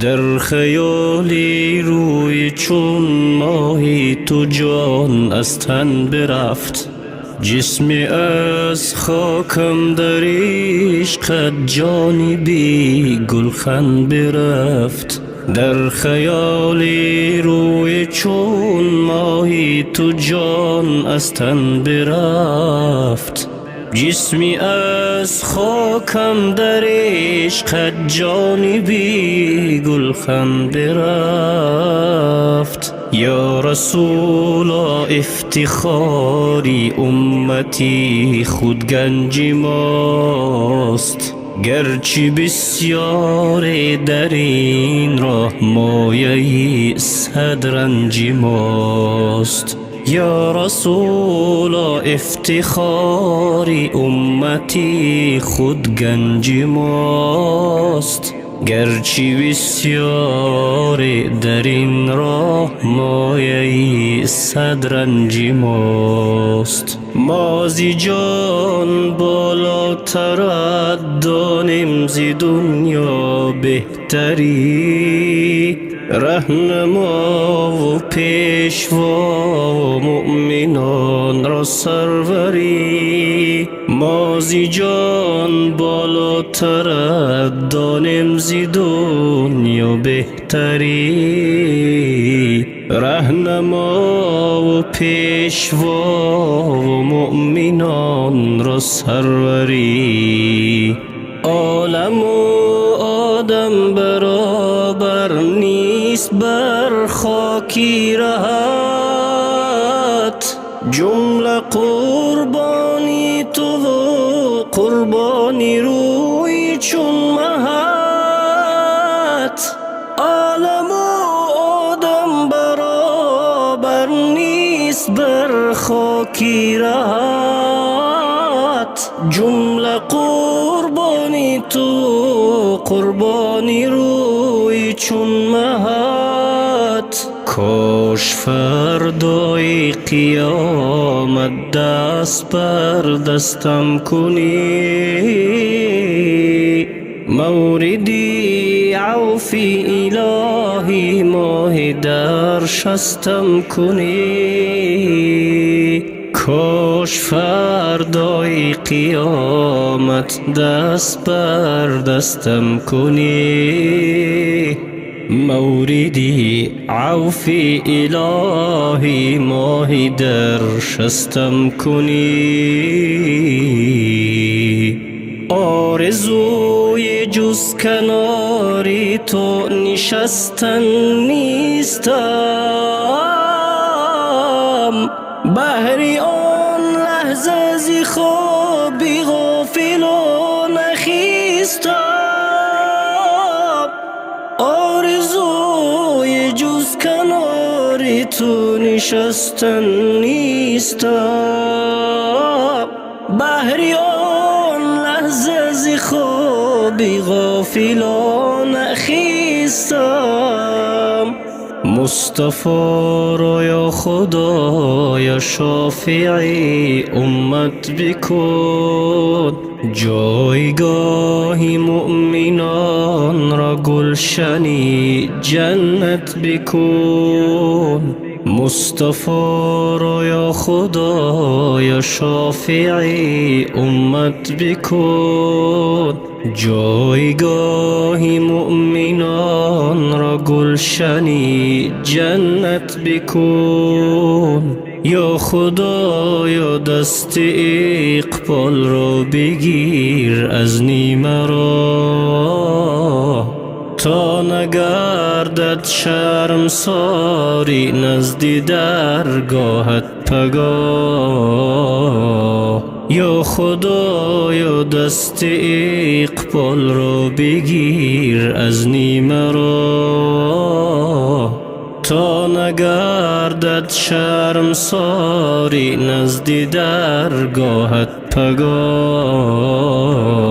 در خیالی روی چون ماهی تو جان از تن برفت، جسمی از خاکم در عشقت جانی بی گلخن برفت. در خیالی روی چون ماهی تو جان از تن برفت، جسمی از خاکم در عشقت جانی بی گلخن برفت. یا رسولا افتخاری امتی خود گنج ماست، گرچه بسیار در این راه مایه صد رنج ماست. یا رسولا افتخاری امتی خود گنج ماست، گرچه بسیار در این راه مایه صد رنج ماست. مازی جان بالاتر دانیم ز دنیا بهتری، رهنما و پیشوا و مؤمنان را سروری. مازی جان بالاتر دانیم ز دنیا بهتری، رهنما و پیشوا و مؤمنان را سروری. عالم و آدم برابر نیست بر خاکی رهت، جمله قربانی تو و قربانی روی چون مهت. عالم و آدم برابر نیست بر خاکی رهت، جمله قربانی تو قربانی روی چون مهت. کاش فردای قیامت دست بر دستم کنی، موردی عفو الهی ماه در شستم کنی. کاش فردای قیامت دست بر دستم کنی، موردی عفو الهی ماه در شستم کنی. آرزوی جز کناری تو نشستن نیستم، بهر آن لحظه ز خوابی غافلانه خیستم. آرزوی جز کناری تو نشستن نیستم، بهر آن لحظه ز خوابی غافلانه خیستم. مصطفی را یا خدا یا شافعی امت بکن، جایگاه مؤمنان را گلشنی جنت بکن. مصطفی را یا خدا یا شافعی امت بکن، جایگاه مؤمنان را گلشنی جنت بکن. یا خدا یا دست اقبال را بگیر از نیمه را، تا نگردد شرمساری نزد درگاهت پگاه. یا خدا یا دست اقبال را بگیر از نیمه را، تا نگردد شرمساری نزد درگاهت پگاه.